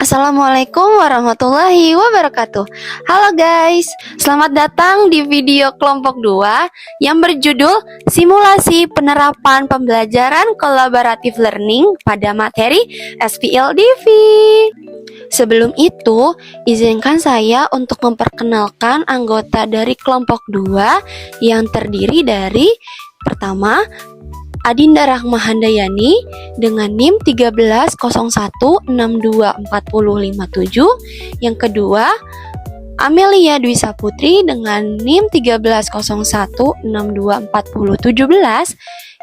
Assalamualaikum warahmatullahi wabarakatuh. Halo guys, selamat datang di video kelompok 2 yang berjudul Simulasi Penerapan Pembelajaran Kolaboratif Learning pada materi SPLDV. Sebelum itu, izinkan saya untuk memperkenalkan anggota dari kelompok 2 yang terdiri dari pertama, Adinda Rahma Handayani dengan NIM 1301624057. Yang kedua, Amelia Dwi Saputri dengan NIM 1301624017.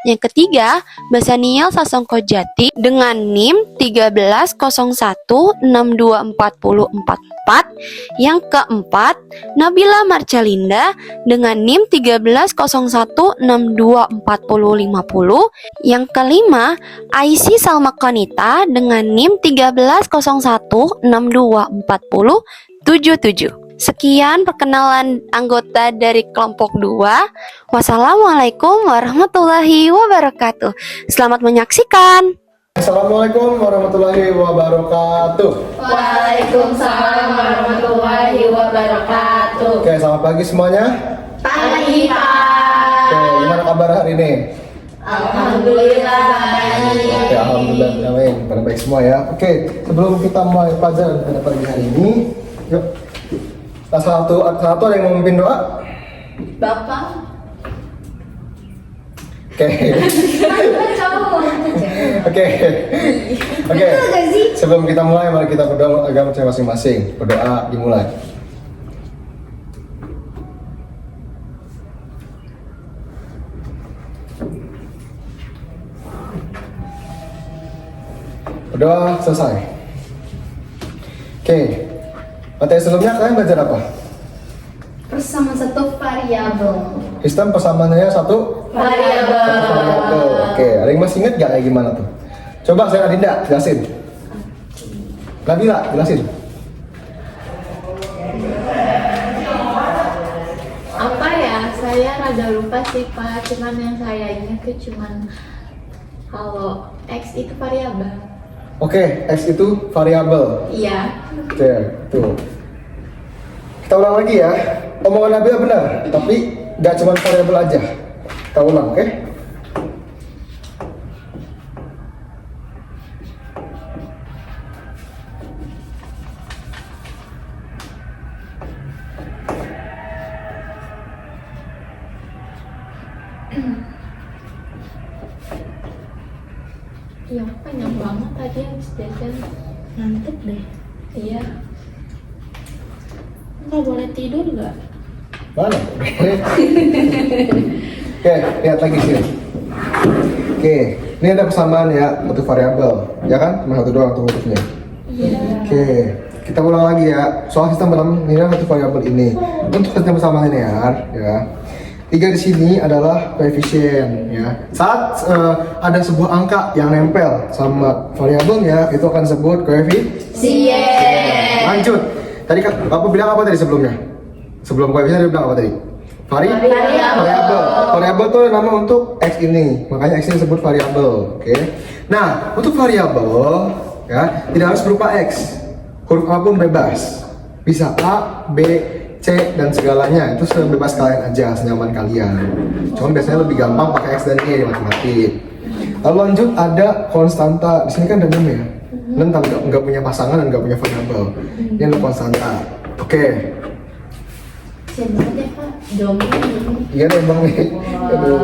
Yang ketiga, Basaniel Sasongko Jati dengan NIM 1301624044. Yang keempat, Nabila Marcelinda dengan NIM 1301624050. Yang kelima, Aisy Salma Konita dengan NIM 1301624077. Sekian perkenalan anggota dari kelompok 2. Wassalamualaikum warahmatullahi wabarakatuh. Selamat menyaksikan. Assalamualaikum warahmatullahi wabarakatuh. Waalaikumsalam warahmatullahi wabarakatuh. Oke, selamat pagi semuanya. Pagi, Pak. Oke, gimana kabar hari ini? Alhamdulillah baik. Oke, alhamdulillah, amin. Pada baik semua ya. Oke, sebelum kita mulai pelajaran pada pagi hari ini, yuk. Satu ada yang mau memimpin doa? Bapak. Oke. Oke. Sebelum kita mulai, mari kita berdoa agama masing-masing. Berdoa dimulai. Berdoa selesai. Oke. Materi sebelumnya kalian belajar apa? Persamaan satu variabel. Sistem persamaannya satu variabel. Oke, ada yang masih ingat gak kayak gimana tuh? Coba saya Adinda jelasin. Nabila jelasin. Apa ya, saya rada lupa sih Pak, cuman yang saya ingat itu cuman kalau X itu variabel. Oke, X itu variabel. Iya. Oke, tuh. Kita ulang lagi ya. Omongan Nabila benar, tapi gak cuma variabel aja. Kita ulang, oke? Iya, panjang banget tadi habis jajan. Ngantuk deh. Iya. Nggak boleh tidur nggak? Mana? Oke, lihat lagi sini. Oke, ini ada persamaan ya, untuk variabel, ya kan? Cuma satu doang untuk hurufnya. Iya. Oke, kita ulang lagi ya. Soal sistem linear satu variabel ini. Untuk sistem persamaan linear, ya. 3 di sini adalah koefisien, ya. Saat ada sebuah angka yang nempel sama variabelnya, itu akan disebut koefisien. Lanjut. Tadi apa bilang apa tadi sebelumnya? Sebelum koefisien dia bilang apa tadi? Variabel. Variabel itu nama untuk x ini, makanya x ini disebut variabel. Oke. Nah, untuk variabel ya tidak harus berupa x. Huruf apapun bebas. Bisa A, B, C dan segalanya. Itu sebebas kalian aja, senyaman kalian. Cuman biasanya lebih gampang pakai x dan y di matematik. Lalu lanjut ada konstanta. Di sini kan ada 6 ya. 6 tapi nggak punya pasangan dan nggak punya variabel. Ini ada konstanta. Oke. Sian banget ya Pak, jomblo ini. Iya deh bang nih. Aduh.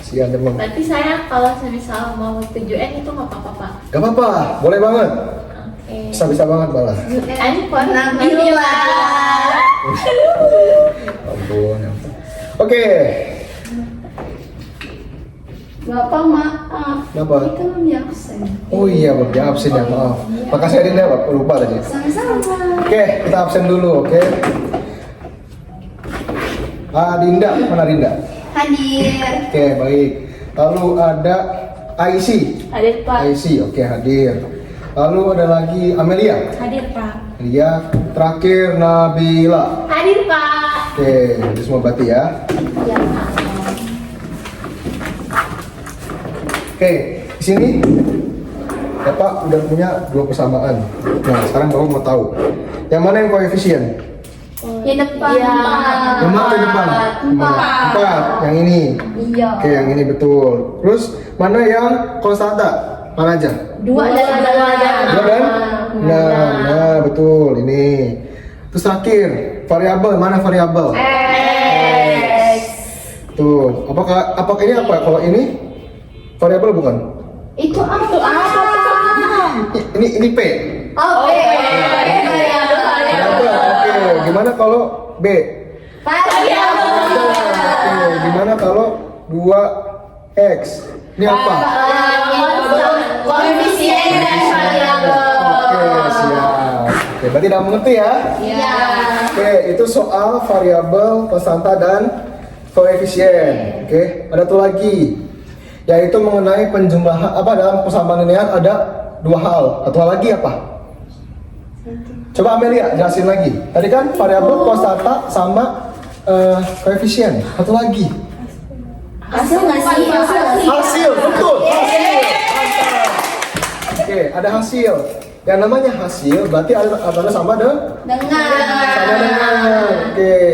Sian deh bang. Berarti saya kalau misal mau 7N itu nggak apa-apa Pak? Gak apa-apa, boleh banget. Oke. Bisa banget malah. iPhone Nabila. Ampun. Oke. Bapak maaf. Kenapa? Kita belum di absen. Oh iya, belum di absen ya, maaf. Makasih Adinda, Pak. Lupa tadi. Sama-sama. Oke, kita absen dulu, oke? Adinda, mana Adinda? Hadir. Oke, baik. Lalu ada Aisy. Hadir Pak. Aisy, oke hadir. Lalu ada lagi Amelia. Hadir Pak. Amelia. Terakhir Nabila. Hadir Pak. Oke, itu semua berarti ya. Ya Pak. Oke, di sini Bapak udah punya dua persamaan. Nah, sekarang Bapak mau tahu yang mana yang koefisien? Yang depan. Yang mana yang depan? Empat. Yang ini. Iya. Oke, yang ini betul. Terus mana yang konstanta? Mana aja? Dua dan Dua dan? Nah, betul. Ini. Terus terakhir, variabel. Mana variabel? X. Tuh. Apakah ini apa? Kalau ini variabel bukan? Itu apa? Ini P. Oke. Variabel. Oke. Gimana kalau B? Variabel. Oke. Gimana kalau 2X? Ini apa? Koefisien dan variabel. Oke, siap. Oke, berarti udah mengerti ya? Iya. Oke, itu soal variabel, konstanta, dan koefisien. Oke, ada tuh lagi, yaitu mengenai penjumlahan apa dalam persamaan linear ada dua hal. Satu hal lagi apa? Coba Amelia jelasin lagi. Tadi kan variabel, konstanta, sama koefisien. Satu lagi. Hasil nggak sih? Hasil, betul. Hasil. Mantap. Oke, ada hasil. Yang namanya hasil berarti ada sama dengan. Oke.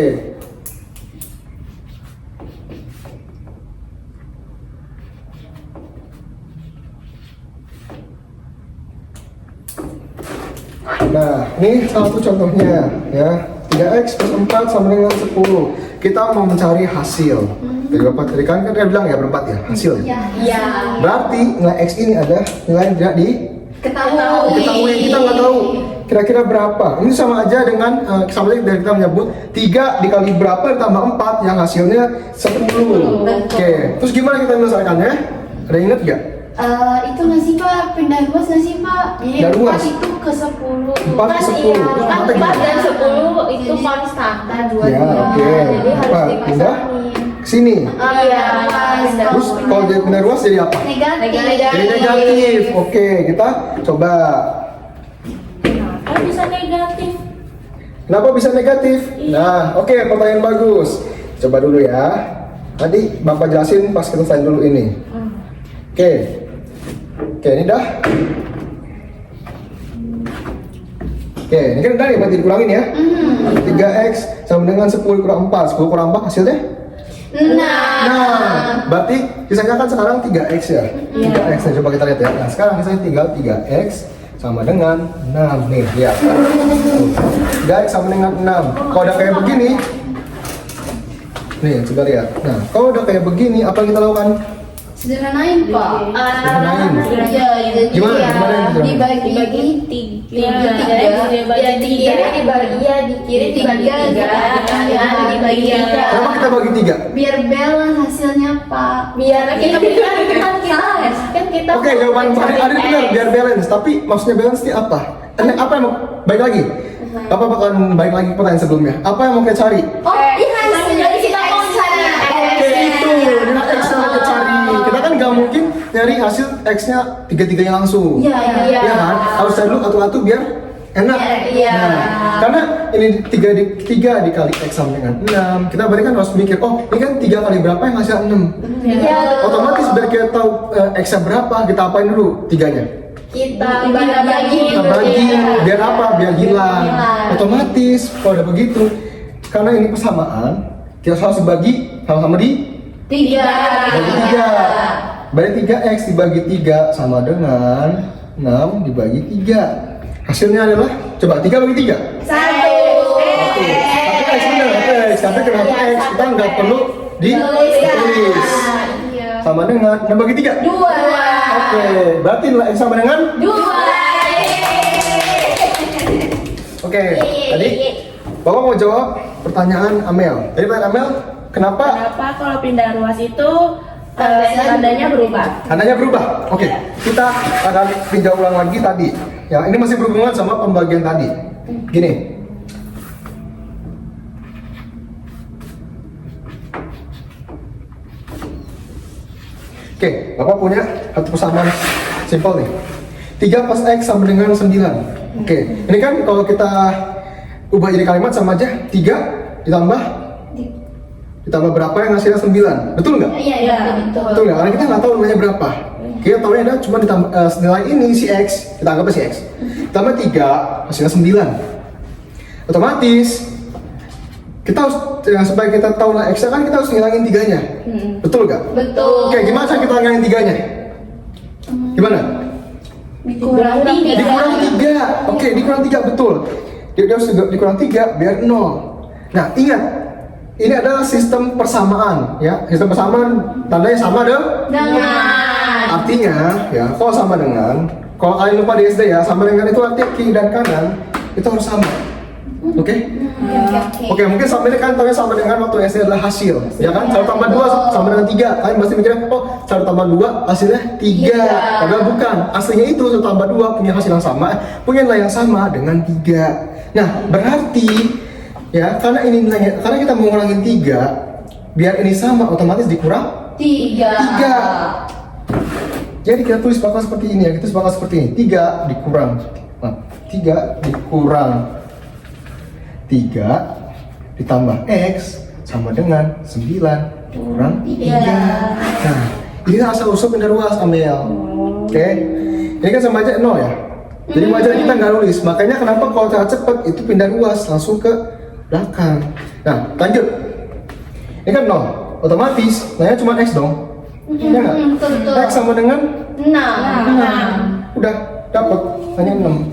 Nah, ini salah satu contohnya ya. 3x plus 4 sama dengan 10. Kita mau mencari hasil. Dari Bapak tadi kan dia bilang ya berempat ya, hasil. Iya. Berarti nilai x ini ada nilai yang tidak diketahui. Kita nggak tahu kira-kira berapa. Ini sama aja dengan sama aja dari kita menyebut 3 dikali berapa ditambah 4 yang hasilnya 10. Oke, terus gimana kita menyelesaikannya? Ada yang ingat nggak? Itu nggak sih Pak? Pindah ruas nggak sih Pak? Jadi Pindah ruas? 4 itu ke 10. 4 ke 10. Terus Kan berapa 4 dan gimana? 10 itu konstanta dua. Ya, oke. Jadi harus 4 pindah dipasangin. ke sini. Iya. Terus kalau jadi pindah ruas jadi apa? Negatif. Jadi negatif. Oke, kita coba. Kenapa bisa negatif? Kenapa bisa negatif? Nah, oke, pertanyaan bagus. Coba dulu ya. Nanti Bapak jelasin pas kita selesai dulu ini. Oke. Oke, ini dah. Oke, ini kan udah nih, berarti dikurangin ya. 3x sama dengan 10 kurang 4. 10 kurang 4 hasilnya? Nah. Berarti sisanya kan sekarang 3x ya. 3x, nah, coba kita lihat ya. Nah, sekarang sisanya tinggal 3x sama dengan 6 nih, lihat. 3x sama dengan 6. Kalau udah kayak begini, nih coba lihat. Nah, kalau udah kayak begini, apa yang kita lakukan? Sederhanain Pak. Sederhanain. Iya, jadi Gimana? ya, Gimana yang sederhanain? dibagi Tiga. Ya di kiri dibagi ya, di kiri dibagi tiga. Kanan dibagi tiga. Kenapa kita bagi 3? biar balance hasilnya Pak. Biar kita kan kita. Oke, jawaban ada benar biar balance. Tapi maksudnya balance ini apa? Apa yang mau baik lagi? Bapak bakalan balik lagi ke pertanyaan sebelumnya. Apa yang mau kita cari? Oh, ini hasil dari kita mau cari. Oke, itu nilai X yang kita cari. Kita kan nggak mungkin nyari hasil X-nya tiga-tiganya langsung. Iya. Ya kan? Harus cari dulu atu-atu biar enak. Iya. Nah, karena ini 3 dikali X sama dengan 6, kita berarti kan harus mikir, oh ini kan 3 kali berapa yang hasil 6. Iya. Otomatis biar kita tahu X-nya berapa, kita apain dulu 3-nya? Kita bagi. Kita bagi, biar apa? Biar hilang. Otomatis kalau udah begitu, karena ini persamaan, kita harus dibagi sama-sama di Tiga. bagi 3. Berarti 3x dibagi 3 sama dengan 6 dibagi 3. Hasilnya adalah, coba 3 bagi 3. 1. Tapi X benar, X. Tapi kenapa X? Kita nggak perlu ditulis. Sama dengan 6 bagi 3. 2. Oke, berarti nilai X sama dengan 2. Oke, tadi Bapak mau jawab pertanyaan Amel. Jadi pertanyaan Amel, kenapa Kenapa kalau pindah ruas itu tandanya berubah? tandanya berubah? Oke, kita akan tinjau ulang lagi tadi. Ya, ini masih berhubungan sama pembagian tadi. Gini. Oke, Bapak punya satu persamaan simpel nih. 3 plus X sama dengan 9. Oke, ini kan kalau kita ubah jadi kalimat sama aja 3 ditambah berapa yang hasilnya 9. Betul nggak? Iya, betul. Betul nggak? Karena kita nggak tahu nilainya berapa. Kita tahu ada cuma ditambah nilai ini si X, kita anggap si X. Tambah 3, hasilnya 9. Otomatis kita harus supaya kita tahu lah X kan kita harus ngilangin 3-nya. Betul gak? Betul. Oke, gimana cara kita ngilangin 3-nya? Gimana? Dikurang Dikurang 3. Oke, dikurang 3 betul. Dia harus dikurang 3 biar 0. Nah, ingat. Ini adalah sistem persamaan ya. Sistem persamaan tandanya sama dong. Dengan. Artinya ya, kalau sama dengan, kalau kalian lupa di SD ya, sama dengan itu artinya kiri dan kanan itu harus sama. Oke? Oke, mungkin sama ini kan tahunya sama dengan waktu SD adalah hasil. Ya kan? 1 tambah 2 sama dengan 3. Kalian pasti mikirnya, oh 1 tambah 2 hasilnya 3. Padahal bukan. Aslinya itu 1 tambah 2 punya hasil yang sama, punya nilai yang sama dengan 3. Nah, berarti ya, karena ini nilainya, karena kita mau ngurangin 3 biar ini sama, otomatis dikurang 3. Jadi kita tulis bakal seperti ini ya, kita tulis bakal seperti ini. 3 dikurang, nah, 3 dikurang 3 ditambah X sama dengan 9 kurang 3. Nah, ini asal usul pindah ruas, Amel. Oke, ini kan sama aja 0 ya. Jadi wajar kita nggak nulis. Makanya kenapa kalau cara cepet itu pindah ruas langsung ke belakang. Nah, lanjut. Ini kan 0, otomatis nanya cuma X dong. Iya nggak? Betul. X sama dengan 6. udah dapat hanya 6.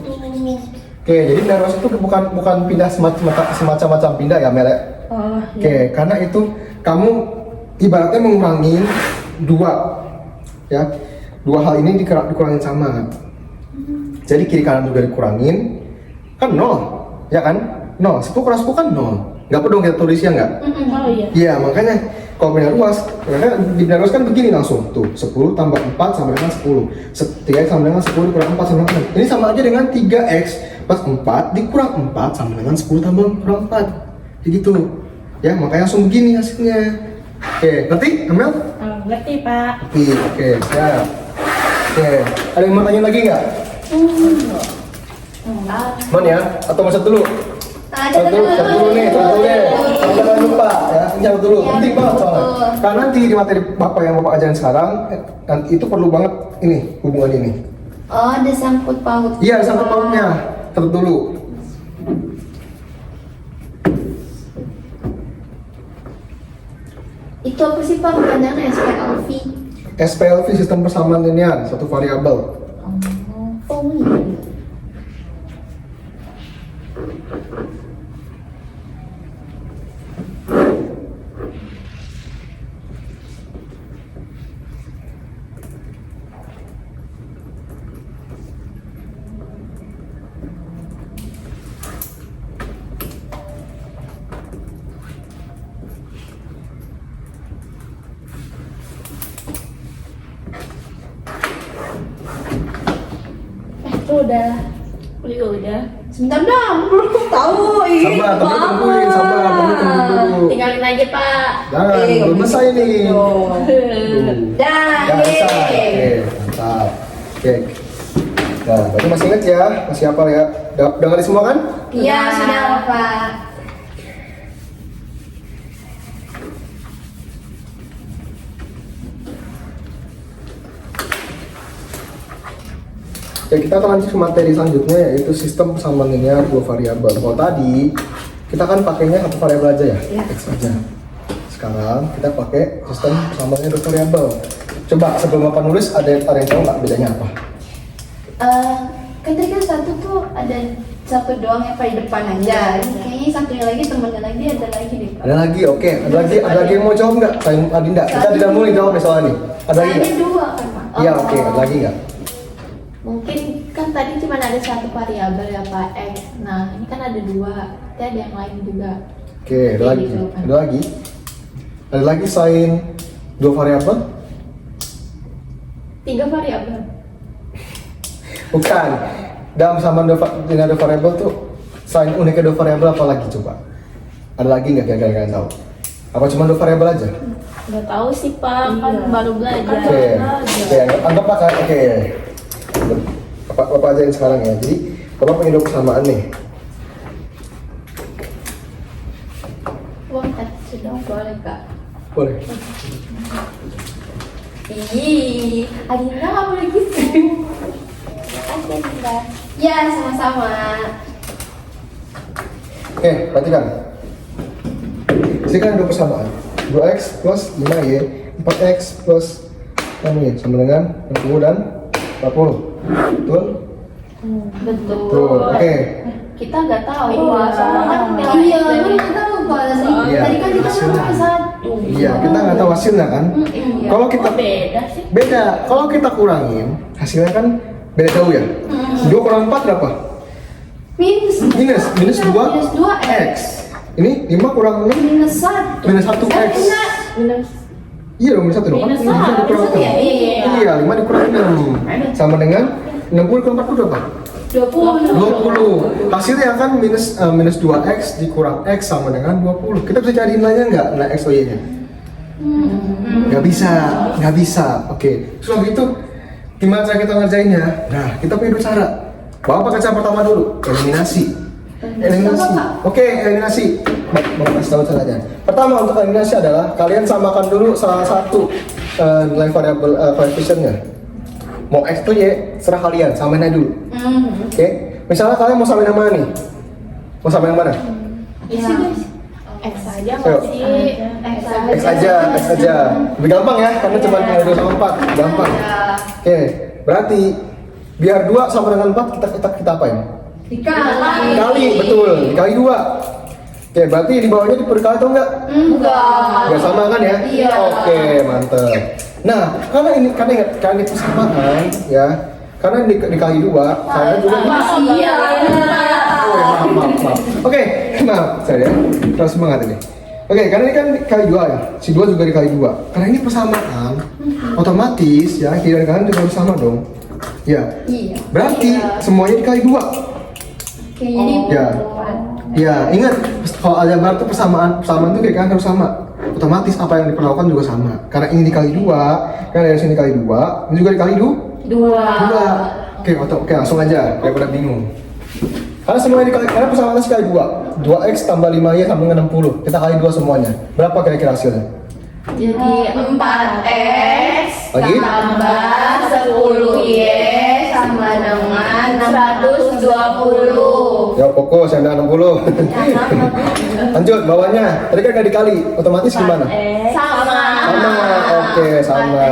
Oke, jadi pindah ruas itu bukan pindah semacam pindah ya, Mel. Oke, karena itu kamu ibaratnya mengurangin 2 ya. 2 hal ini dikurangin sama. Jadi kiri kanan juga dikurangin kan 0, ya kan? 0, 10 kurang 10 kan 0. Nggak perlu kita tulis ya nggak? Oh iya. Iya, makanya kalau pindah ruas, karena di pindah ruas kan begini langsung tuh 10 tambah 4 sama dengan 10. 3x sama dengan 10 dikurang 4 sama dengan 6. Ini sama aja dengan 3x plus 4 dikurang 4 sama dengan 10 tambah kurang 4. Kayak gitu. Ya, makanya langsung begini hasilnya. Oke, ngerti, Amel? Ngerti, Pak. Oke, siap. Oke, ada yang mau tanya lagi nggak? Mon ya? Atau masuk dulu? Satu dulu nih, jangan lupa ya, catat dulu, penting banget soalnya. Karena nanti di materi Bapak yang Bapak ajarin sekarang, nanti itu perlu banget ini, hubungan ini. Oh, ada sangkut paut. Iya, sangkut pautnya, catat dulu. Itu apa sih Pak? Panjangnya SPLV. SPLV sistem persamaan linear, satu variabel. Oh iya. Itu udah. Udah. Sebentar dong, belum tahu. Sabar, tapi tungguin, sabar, kamu tunggu dulu. Tinggalin aja, Pak. Jangan, belum selesai nih. Dah, Ya, bisa. Oke, mantap. Oke. Nah, berarti masih ingat ya, masih hafal ya. Udah ngerti semua kan? Iya, sudah Pak. Ya, kita akan lanjut ke materi selanjutnya yaitu sistem persamaan linear dua variabel. Kalau tadi kita kan pakainya satu variabel aja ya, X aja. Sekarang kita pakai sistem persamaan linear dua variabel. Coba sebelum Bapak nulis ada yang tahu nggak bedanya apa? Kan tadi kan satu tuh ada satu doang yang paling depan aja. Kayaknya satunya lagi temennya lagi ada lagi deh Pak. Ada lagi, oke. Ada lagi yang mau jawab nggak? Saya Adinda. Kita tidak mulai jawab ya soal ini. Ada lagi Ada nggak? dua kan Pak? Iya, oke. Ada lagi nggak? Mungkin kan tadi cuma ada satu variabel ya Pak, X. Nah ini kan ada 2, nanti ada yang lain juga. Oke, ada lagi. Gitu kan. Ada lagi. Ada lagi selain dua variabel? 3 variabel. Bukan. Dalam persamaan linear dua variabel tuh selain uniknya dua variabel apa lagi coba? Ada lagi nggak kira-kira kalian tahu? Apa cuma dua variabel aja? Nggak tahu sih, Pak. Kan baru belajar. Oke, anggap pakai. Oke, Bapak ajarin sekarang ya. Jadi Bapak punya dua persamaan nih. Wah, sudah boleh Kak. Boleh. Ih, Adinda nggak boleh gitu. Makasih Adinda. Ya, sama-sama. Oke, perhatikan. Sini kan ada persamaan. 2x plus 5y, 4x plus 6y sama dengan 60 dan 40. Betul? Betul. Betul. Oke. Kita nggak tahu. Iya, sama kan nilai Iya, X kan dari- kita tahu Pak. Iya. Tadi kan kita Hasilnya. cuma satu. Iya, kita nggak tahu hasilnya kan? Iya. Kalau kita Beda sih. beda, kalau kita kurangin hasilnya kan beda jauh ya. 2 kurang 4 berapa? Minus 2 2x. Ini 5 kurang 6 Minus 1. minus 1x. Minus Iya dong, minus 1 dong. Minus 5 satu. dikurang 6. Iya, 5 dikurang 6 sama dengan 60 kurang 40 berapa? 20. 20. Hasilnya kan minus 2x dikurang x sama dengan 20. Kita bisa cari nilainya nggak? Nilai x atau y-nya? Nggak bisa. Oke. Terus habis itu gimana cara kita ngerjainnya? Nah, kita punya dua cara. Bawa pakai cara pertama dulu, eliminasi. Oke, eliminasi. Mau kasih tahu caranya. Pertama untuk eliminasi adalah kalian samakan dulu salah satu nilai variabel koefisiennya. Mau x atau y, serah kalian, samain aja dulu. Oke, misalnya kalian mau samain yang mana nih? Mau samain yang mana? Iya. X aja Ayo. nggak sih? X aja. Lebih gampang ya, karena cuma 2 sama 4, gampang. Oke, berarti biar 2 sama dengan 4 kita apain? Dikali, betul, dikali 2. Oke, berarti di bawahnya diperkali atau enggak? Enggak. Enggak sama kan ya? Iya. Oke, mantep. Nah, karena ingat persamaan ya. Karena dikali 2, karena juga Iya. maaf. Oke, maaf saya terus semangat ini. Oke, karena ini kan dikali 2 ya. Si 2 juga dikali 2. Karena ini persamaan, otomatis ya kiri dan kanan juga harus sama dong. Ya. Iya. Berarti semuanya dikali 2. Oke, jadi Ya. Ya, ingat kalau aljabar itu persamaan tuh kiri kanan harus sama. Otomatis apa yang diperlakukan juga sama. Karena ini dikali 2, kan dari sini dikali 2, ini juga dikali 2. Oke, langsung aja daripada bingung. Karena semuanya dikali, karena persamaannya sekali 2. 2x tambah 5y sama dengan 60. Kita kali 2 semuanya. Berapa kira-kira hasilnya? Jadi 4x Lagi? tambah 10y sama dengan 120. Ya fokus yang dengan 60. Lanjut bawahnya. Tadi kan gak dikali, otomatis gimana? Sama. Sama. Oke, sama.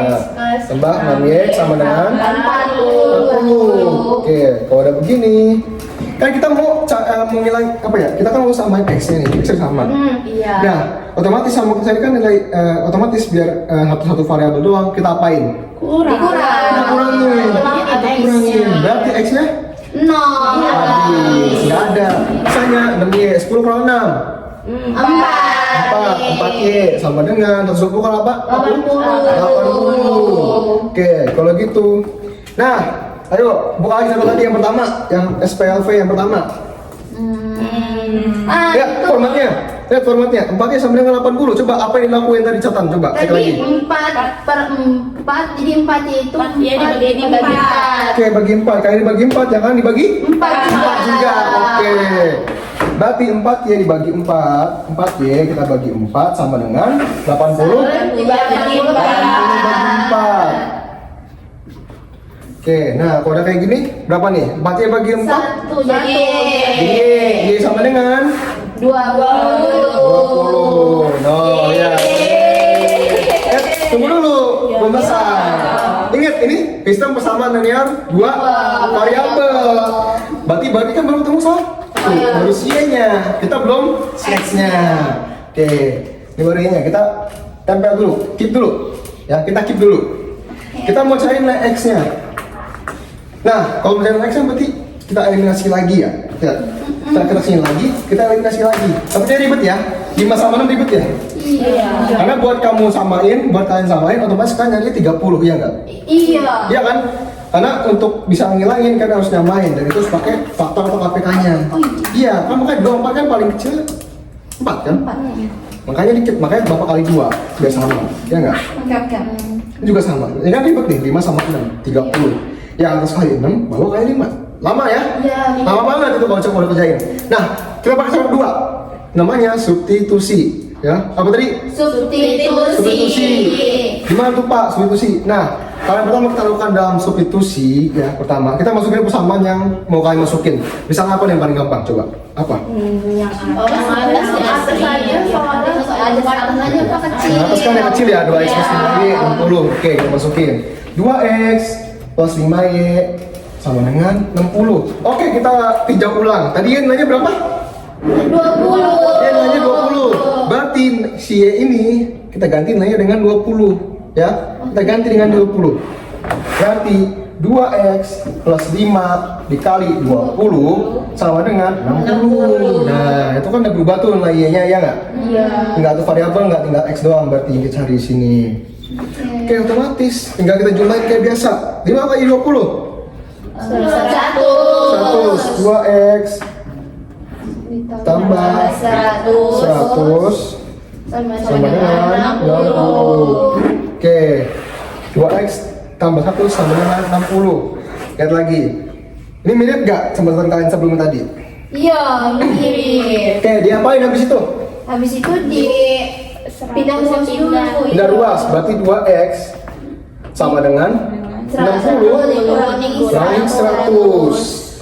Tambah 6y sama dengan 40. Oke, kalau udah begini, kan kita mau ngilang apa ya? Kita kan mau samain x-nya nih, x sama. Iya. Nah, otomatis sama saya kan nilai otomatis biar satu variabel doang kita apain? kurang. Kita kurangin. Kita kurangin. Berarti x-nya habis. Nggak ada. Misalnya 6y, 10 kurang 6. 4y sama dengan 120 kalau apa? 80. Oke, kalau gitu. Nah, ayo buka lagi satu lagi yang pertama, yang SPLV yang pertama. Lihat formatnya. 4y sama dengan 80. Coba apa yang dilakuin tadi catatan? Coba cek lagi. Tadi 4/4, jadi 4 itu Iya, dibagi 4. Oke, bagi 4. Kali dibagi 4, jangan dibagi 4 juga. Oke. Berarti 4y dibagi 4. 4y kita bagi 4 sama dengan 80. 80 bagi 4. Oke, nah kalau udah kayak gini, berapa nih? 4y bagi 4? 1 jadi Y sama dengan 20. No, ya. Tunggu dulu, belum selesai. Ingat ini sistem persamaan linear 2 variabel. Berarti kan baru ketemu satu, baru y-nya. Kita belum x-nya. Oke, ini baru y-nya. Kita tempel dulu, keep dulu. Ya, kita keep dulu. Kita mau cari nilai x-nya. Nah, kalau mencari nilai x-nya berarti kita eliminasi lagi ya. Kita sini lagi, kita eliminasi lagi. Tapi dia ribet ya. 5 sama 6 ribet ya. Iya. Karena buat kamu samain, buat kalian samain, otomatis kan nyari 30, iya nggak? Iya. Iya kan? Karena untuk bisa ngilangin kan harus nyamain, dan itu harus pakai faktor atau KPK-nya. Oh, Iya, kan makanya 24 kan paling kecil 4 kan? 4. Makanya dikit, makanya bapak kali 2 biar sama, iya nggak? Oke. Ini juga sama. Ini kan ribet nih, 5 sama 6, 30. Yang atas kali 6, bawah kali 5. Lama ya? Iya. Lama banget itu kalau coba kerjain. Nah, kita pakai cara kedua. Namanya substitusi. Ya, apa tadi? Substitusi. Gimana tuh Pak substitusi? Nah, kalian pertama kita lakukan dalam substitusi ya. Pertama, kita masukin persamaan yang mau kalian masukin. Misalnya apa nih yang paling gampang? Coba. Apa? Yang Ada sih atas aja soalnya Ada satunya apa kecil. Nah, atas kan yang kecil ya, 2x plus 5y 60. Oke, kita masukin. 2x plus 5y sama dengan 60. Oke, kita tinjau ulang. Tadi yang nanya berapa? 20. Dia nanya 20. Berarti si Y ini kita ganti nanya dengan 20 ya. Kita ganti dengan 20. Berarti 2x plus 5 dikali 20 sama dengan 60. Nah, itu kan udah berubah tuh nilai Y-nya ya nggak? Iya. Tinggal tuh variabel nggak, tinggal x doang berarti kita cari di sini. Oke, otomatis tinggal kita jumlahin kayak biasa. 5 kali 20 100 2x tambah 100 sama dengan 60. Oke, 2x tambah 1 sama dengan 60. Lihat lagi. Ini mirip gak sama catatan kalian sebelum tadi? Iya, mirip. Oke, diapain habis itu? Habis itu di pindah ruang dulu. Pindah ruas, berarti 2x sama dengan 60 kurangin 100.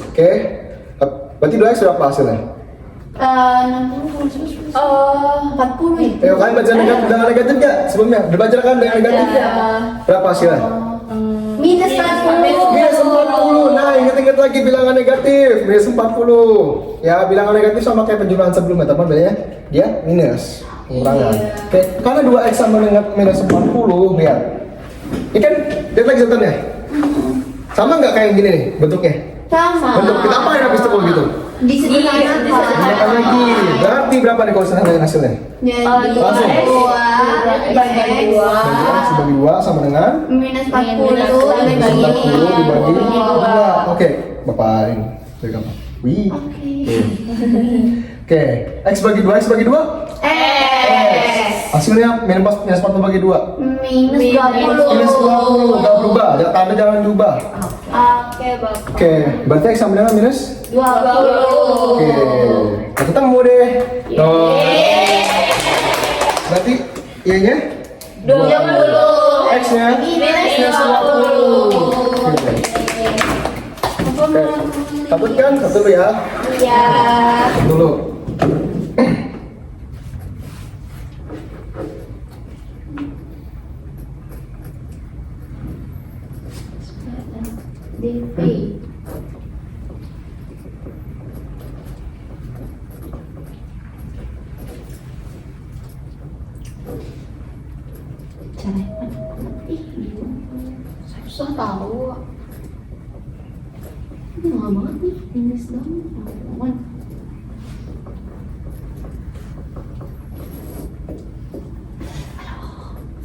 Oke, berarti 2x berapa hasilnya? 40 ya. Ayo kalian baca dengan negatif gak sebelumnya? Udah baca kan dengan negatif ya? Berapa hasilnya? Minus 40. Minus 40. Nah, ingat-ingat lagi bilangan negatif. Minus 40. Ya, bilangan negatif sama kayak penjumlahan sebelumnya, teman bedanya dia minus. Pengurangan. Oke, karena 2x sama dengan minus 40, lihat. Ini kan, lihat lagi catatannya. Sama nggak kayak gini nih bentuknya? Sama. Bentuk kita apain habis itu kalau gitu? Disederhanakan. Disederhanakan lagi. Berarti berapa nih kalau disederhanakan hasilnya? Jadi Langsung. 2 Bagi X dibagi 2 sama dengan minus 40 minus 40 dibagi 2. Oke, Bapak ini. Dari kamu. Wih. Oke, X bagi 2, X bagi 2? Hasilnya minus 40 bagi 2. minus 20. Minus 20, nggak berubah. Tanda jangan diubah. Oke, Bapak. Oke, berarti X sama dengan minus? 20. Oke, nah, ketemu deh. No. Berarti Y-nya? 20. X-nya? Minus 20. Oke, satu kan? Satu dulu ya. Iya. Satu dulu. DP. Susah tahu. Ini lama banget nih, Inggris doang.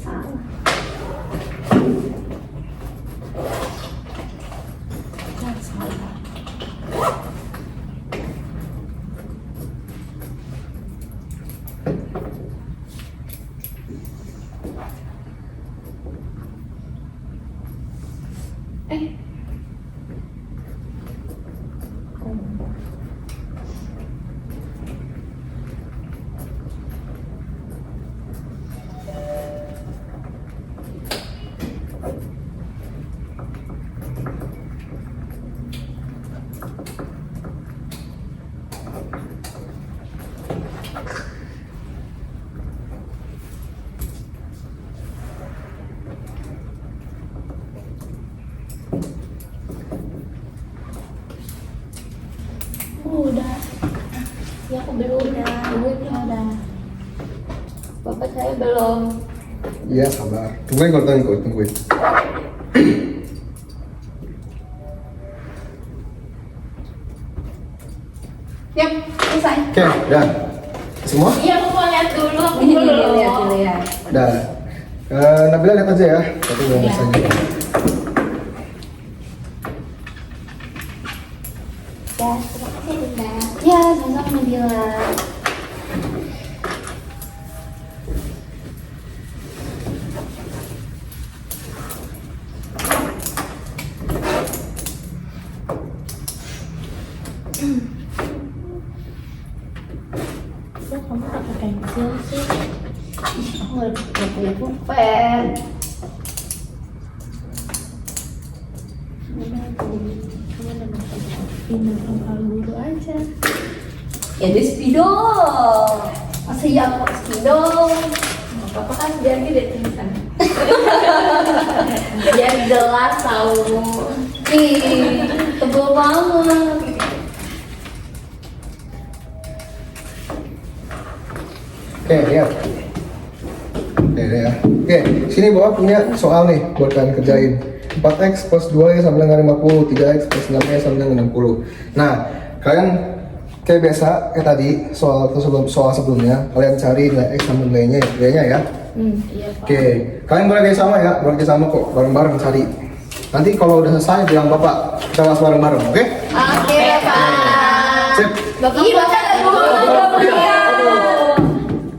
Salah. Udah. Ya aku belum. Udah. Bapak saya belum. Iya, sabar. Tungguin kalau tanya, tungguin. Yap, selesai. Oke, dan semua? Iya aku mau lihat dulu. Aku Ini belum. lihat dulu ya. Dan Nabila lihat aja ya. Tapi udah selesai. Ya, terima kasih Bunda. Ya, sama-sama Nabila. Kok kamu pakai pensil sih? Aku nggak punya pulpen. Pindah guru aja. Ya di spidol. Masa ya aku spidol? Apa kan biar gede tulisan. Biar jelas tahu. Ih, tebel banget. Oke, lihat. Oke, ya. Oke, sini bawah punya soal nih buat kalian kerjain. 4x plus 2y sama dengan 50, 3x plus 6y sama dengan 60. Nah, kalian kayak biasa, kayak tadi soal sebelumnya, kalian cari nilai x sama nilainya ya. Iya, Pak. Oke, kalian boleh kayak sama ya, boleh kayak sama kok, bareng-bareng cari. Nanti kalau udah selesai bilang bapak, kita bahas bareng-bareng, oke? Oke, Bapak. Sip. Bapak, Bapak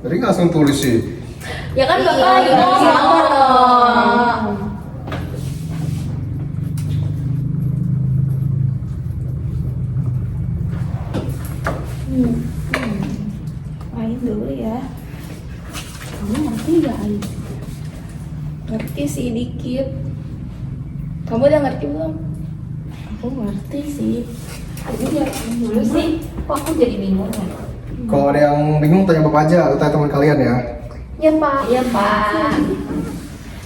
Tadi langsung tulis sih. ya kan Bapak lagi ngomong. Ain dulu ya. Kamu ngerti gak Ain? Ngerti sih dikit. Kamu udah ngerti belum? Aku ngerti sih. Dulu sih, kok aku jadi bingung ya? Kalau ada yang bingung tanya bapak aja, atau tanya teman kalian ya. Ya Pak. Iya Pak.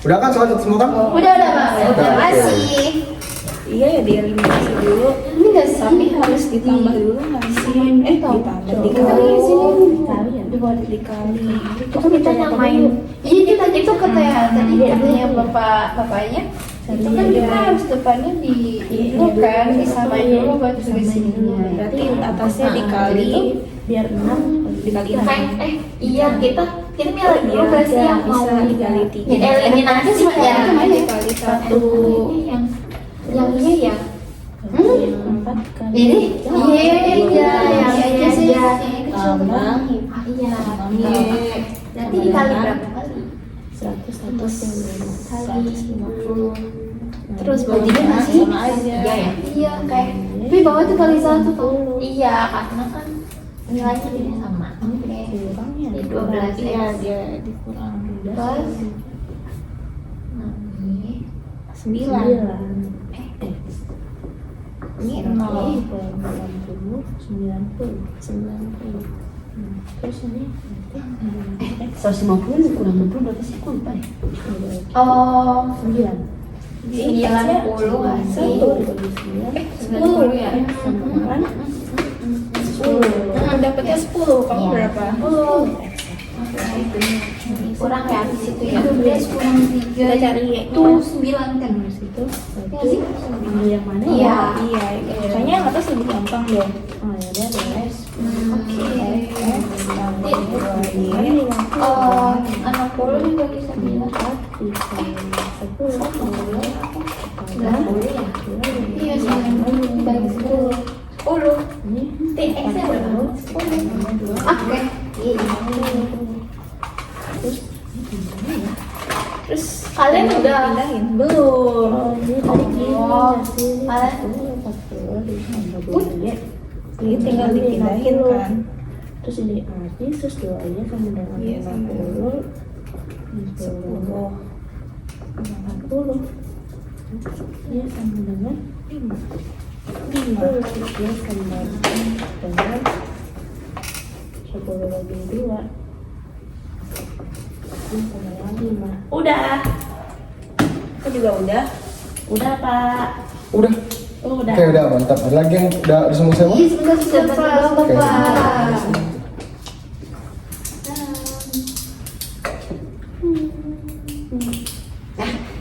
Udah kan soal semua kan? Udah Pak. Terima Oke. kasih. Iya ya dieliminasi dulu. Ini nggak sih? Tapi harus ditambah dulu nggak sih? Ditambah dikali. Dikali ya? Dikali. Itu kita yang main. Iya kita itu katanya tadi katanya bapaknya. Itu kan kita harus depannya di itu kan disamain dulu baru ke sininya. Berarti atasnya dikali biar 6 dikali 6. Iya kita milih dulu versi yang mau dikali 3. eliminasi ya. Dikali 1. Yang ini ya. 4 kali. Ini iya yang aja sih. Tambah Iya. Nanti dikali berapa kali? 150 Terus berarti masih sama aja. Iya kayak. Tapi bawah tuh kali 1 tuh. Iya karena kan nilainya tidak sama. Oke. Kurangnya Jadi 12 iya dia dikurang Plus 9. Ini 0 0. 90 90. Terus ini 150 kurang 60 berapa sih? Aku lupa deh. Oh, 9. 90 nggak sih? 10 ya. 10. Dapatnya 10. Kamu berapa? 10. Kurang ya di situ ya. 12 kurang 3. Kita cari Itu 9 kan. Itu Iya sih. ambil yang mana Iya. ya? Iya. Kayaknya yang atas lebih gampang deh. Oh ya udah beres. Oke. Oh, 60 juga bisa bilang. 90 ya. Iya 9 bagi 10. 10. TX-nya berapa? 10. Oke. Terus Kalian udah pindahin belum? Oh, kalian Ini tinggal dipindahin kan. Terus ini habis terus 2 aja sama dengan 50 10 40 ya sama dengan 5 ya sama dengan 10 lagi 2 sama dengan 5. Udah. Aku juga udah Pak. Udah. Oh, udah. Oke, udah mantap. Ada lagi yang udah semua semua? Iya sebentar Oke. Bapak.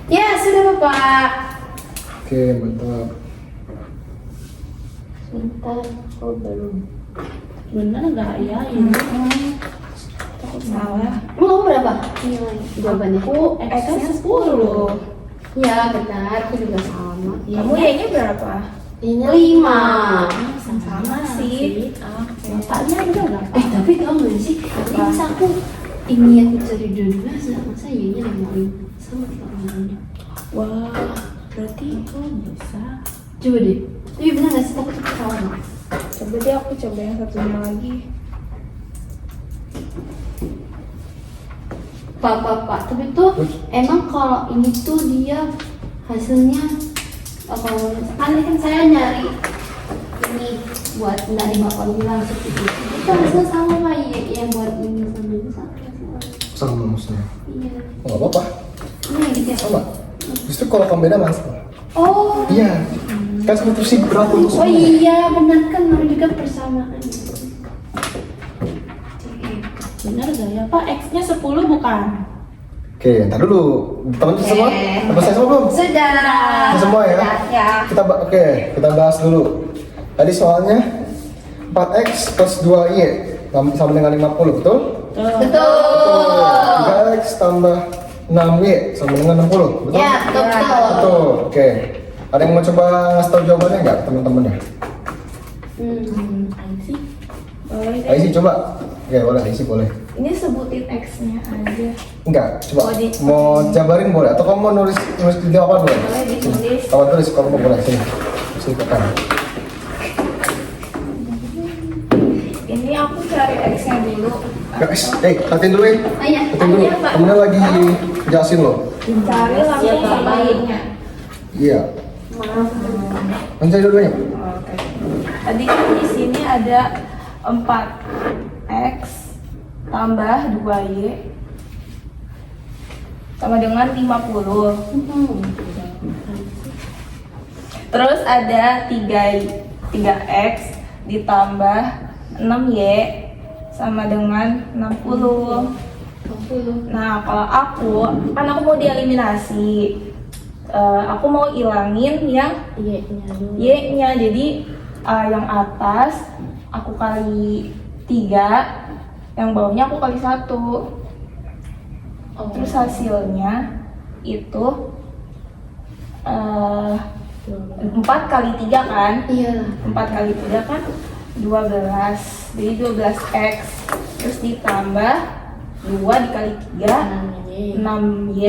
Ya sudah Bapak. Oke, mantap. Sebentar, aku belum. Bener nggak ya ini? Takut salah. Mau berapa? Nilai jawabannya. Aku X-nya 10. Ya benar, aku juga sama. Kamu Y-nya berapa? Ini 5. Sama sih. Bapaknya udah berapa? Tapi tau gak sih? Ini masa aku ini aku cari 12 masa Y-nya 5 sama orangnya. Wah, berarti aku bisa. Coba deh. Tapi benar gak sih? Aku tuh salah Mas. Coba deh aku coba yang satunya lagi. Pak. Tapi tuh emang kalau ini tuh dia hasilnya kalau kan saya nyari ini buat dari bapak bilang seperti itu. Itu hasil sama lah ya yang buat ini sama ini sama. Sama maksudnya. Iya. Oh, nggak apa-apa. Ini gitu ya. Sama. Justru kalau kamu beda mas. Oh. Iya. Kan seperti sih berat untuk Oh semua. iya, benar kan harus juga persamaan. Benar gak ya Pak? X-nya 10 bukan? Oke, ntar dulu. Teman semua? Apa saya semua belum? Sudah. Kita semua ya? Ya. Kita bahas dulu. Tadi soalnya 4x plus 2y sama dengan 50, betul? Betul. 3x tambah 6y sama dengan 60, betul? Ya, betul. Betul, oke. Ada yang mau coba ngasih tahu jawabannya nggak teman-temannya? Sih. Boleh deh. Ayo sih coba. Oke, boleh, Ayo sih boleh. Ini sebutin X-nya aja. Enggak, coba. Oh, Mau jabarin boleh? Atau kamu mau nulis di apa dulu? Boleh ditulis. Kamu tulis, kalau mau boleh. Sini tekan. Ini aku cari X-nya dulu. Guys, hatiin dulu ya. Ayah. Hatiin dulu. Iya, Pak. Temennya lagi jelasin loh. Cari langsung sama Y-nya. Iya. Mencari dua-duanya. Oke. Tadi kan di sini ada 4x tambah 2y sama dengan 50. Terus ada 3x ditambah 6y sama dengan 60. Nah, kalau aku mau dieliminasi. Aku mau ilangin yang Y-nya. Jadi yang atas aku kali 3, yang bawahnya aku kali 1. Terus hasilnya itu 4 kali 3 kan? Iya. 4 kali 3 kan 12. Jadi 12x. Terus ditambah 2 dikali 3 6y.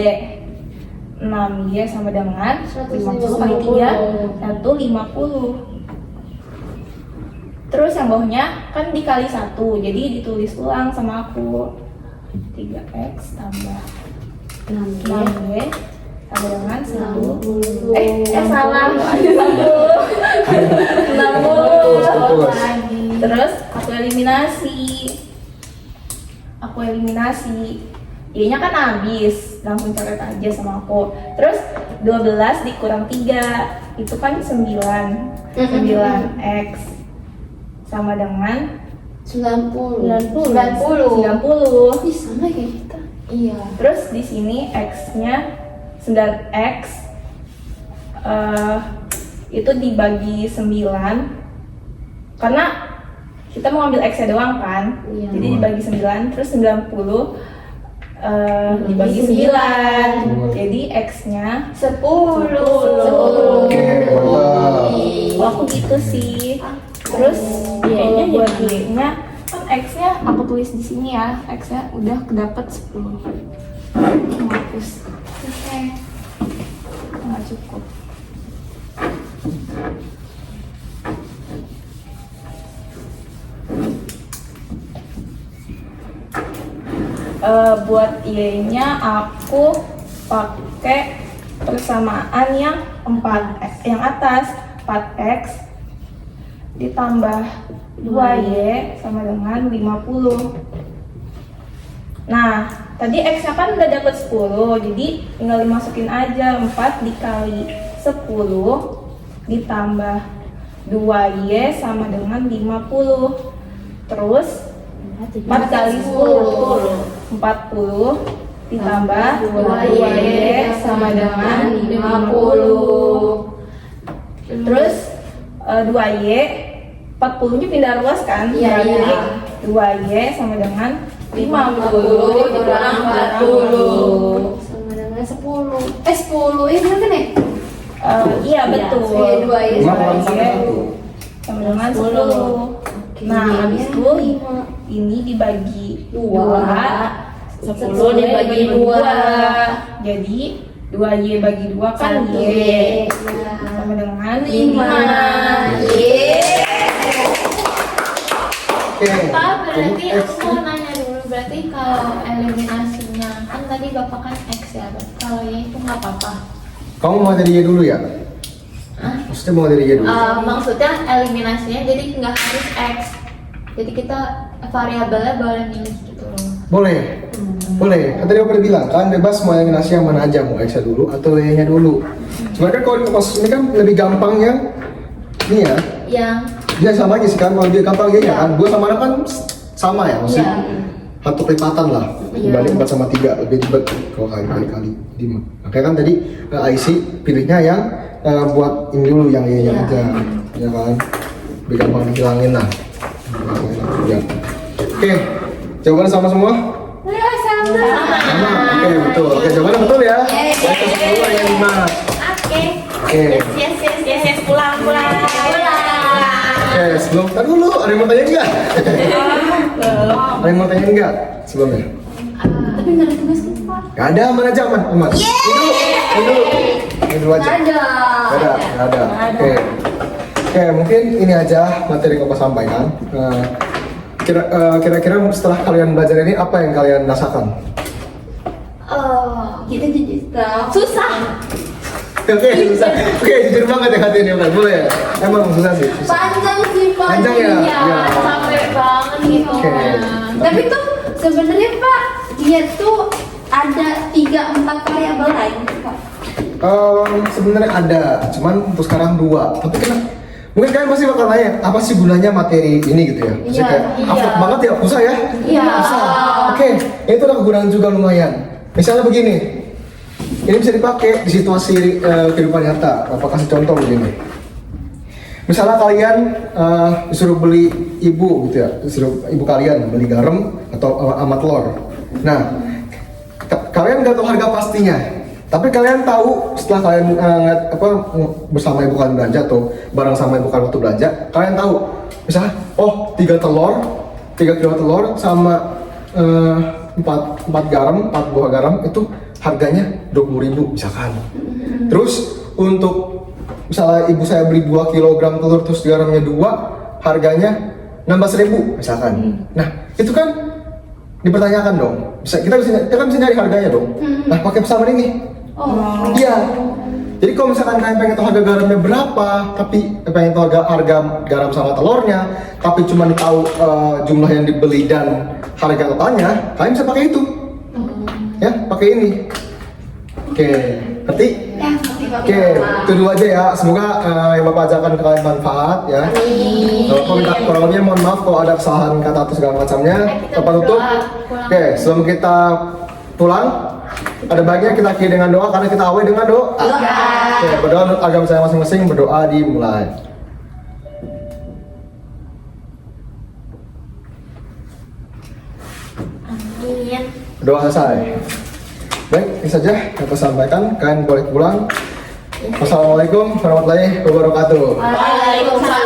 6y sama dengan 50 kali 3 150. Terus yang bawahnya kan dikali 1, jadi ditulis ulang sama aku 3x tambah 6y sama dengan 60. Salah, ada 60. Terus aku eliminasi. Y-nya kan habis, langsung coret aja sama aku. Terus 12 dikurang 3, itu kan 9. 9x sama dengan 90. 90. Ih, sama kayak kita. Iya. Terus di sini x-nya 9x itu dibagi 9 karena kita mau ambil x-nya doang kan. Iya. Jadi dibagi 9, terus 90 dibagi 9. Jadi x-nya 10. Oke, mantap. Oh, aku gitu sih. Terus Y-nya buat Y-nya kan x-nya aku tulis di sini ya. X-nya udah kedapet 10. Hapus. Oke. Nggak cukup. Buat Y-nya aku pakai persamaan yang 4x, yang atas 4x ditambah 2y sama dengan 50. Nah, tadi x-nya kan udah dapet 10, jadi tinggal dimasukin aja. 4 dikali 10 ditambah 2y sama dengan 50. Terus 4 kali 10 40 ditambah 2y sama dengan 50. Terus 2y 40 nya pindah ruas kan? Iya, Berarti iya. 2y sama dengan 50 dikurang 40 Sama dengan 10. 10 ini bener kan ya? Iya betul. Iya, 2y sama 1 sama dengan 10. Nah, habis itu ini dibagi 2, 10 dibagi 2. Jadi 2y bagi 2 kan y. Sama dengan 5. Oke. Pak, berarti Jadi X aku mau nanya dulu, berarti berarti kalau eliminasinya kan tadi bapak kan X ya, kalau Y itu nggak apa-apa. Kamu mau dari Y dulu ya? Hah? Maksudnya mau dari Y dulu? Maksudnya eliminasinya jadi nggak harus X, jadi kita variabelnya boleh milih gitu loh. Boleh. Boleh. Kan tadi aku udah bilang kan bebas mau eliminasi yang mana aja, mau X dulu atau Y-nya dulu. Cuma kan kalau di kasus ini kan lebih gampang yang ini ya. Yang Dia sama aja sih kan, kalau dia gampang Y-nya kan. 2 sama 6 kan sama ya maksudnya. Satu kelipatan lah. Dibanding 4 sama 3 lebih ribet kalau kali-kali. Makanya kan tadi IC pilihnya yang buat ini dulu yang Y-nya aja. Ya kan. Lebih gampang dihilangin lah. Ya. Oke, jawabannya sama semua? Sama. Oke, betul. Oke, jawabannya betul ya. Semua yang 5. Oke. Yes, pulang. Oke, sebelum tadi dulu ada yang mau tanya enggak? Ada yang mau tanya enggak sebelumnya? Tapi nggak ada tugas kan Pak? Gak ada, aman aja aman. Ini dulu aja. Gak ada. Oke, mungkin ini aja materi yang aku sampaikan. Kira-kira setelah kalian belajar ini apa yang kalian rasakan? Kita jadi Susah. Oke, susah. Oke, jujur banget ya hati ini, boleh ya? Emang susah sih. Susah. panjang sih Pak. Panjang ya? Iya. Ya. sampai banget gitu. Oke. Tapi tuh sebenarnya Pak, dia tuh ada 3-4 variabel lain Pak. Sebenarnya ada, cuman untuk sekarang 2. Tapi mungkin kalian pasti bakal nanya, apa sih gunanya materi ini gitu ya? Maksudnya kayak, abstrak banget ya, susah ya? Iya. Susah. Oke, itu ada kegunaan juga lumayan. Misalnya begini, ini bisa dipakai di situasi kehidupan nyata. Bapak kasih contoh begini. Misalnya kalian disuruh beli ibu gitu ya, disuruh ibu kalian beli garam atau sama telur. Nah, kalian nggak tahu harga pastinya. Tapi kalian tahu setelah kalian bersama ibu kalian belanja atau bareng sama ibu kalian waktu belanja, kalian tahu misalnya, oh 3 kilo telur sama 4 garam, 4 buah garam itu harganya 20.000 misalkan. Terus untuk misalnya ibu saya beli 2 kilogram telur terus garamnya 2, harganya 16.000 misalkan. Nah, itu kan dipertanyakan dong. Kita bisa nyari harganya dong. Nah, pakai pesanan ini. Iya. Jadi kalau misalkan kalian pengen tahu harga garamnya berapa, tapi pengen tahu harga garam sama telurnya, tapi cuma tahu jumlah yang dibeli dan harga totalnya, kalian bisa pakai itu. Ya, pakai ini. Oke, ngerti? Ya, ngerti Pak. Oke, itu dulu aja ya. Semoga yang Bapak ajarkan ke kalian manfaat ya. Kalau minta kurang lebihnya mohon maaf kalau ada kesalahan kata atau segala macamnya. Bapak tutup. Oke, sebelum kita pulang, ada baiknya kita akhiri dengan doa karena kita awali dengan doa. Oke, berdoa menurut agama saya masing-masing, berdoa dimulai. Amin. Doa selesai. Baik, ini saja yang saya sampaikan. Kalian boleh pulang. Wassalamualaikum warahmatullahi wabarakatuh. Waalaikumsalam.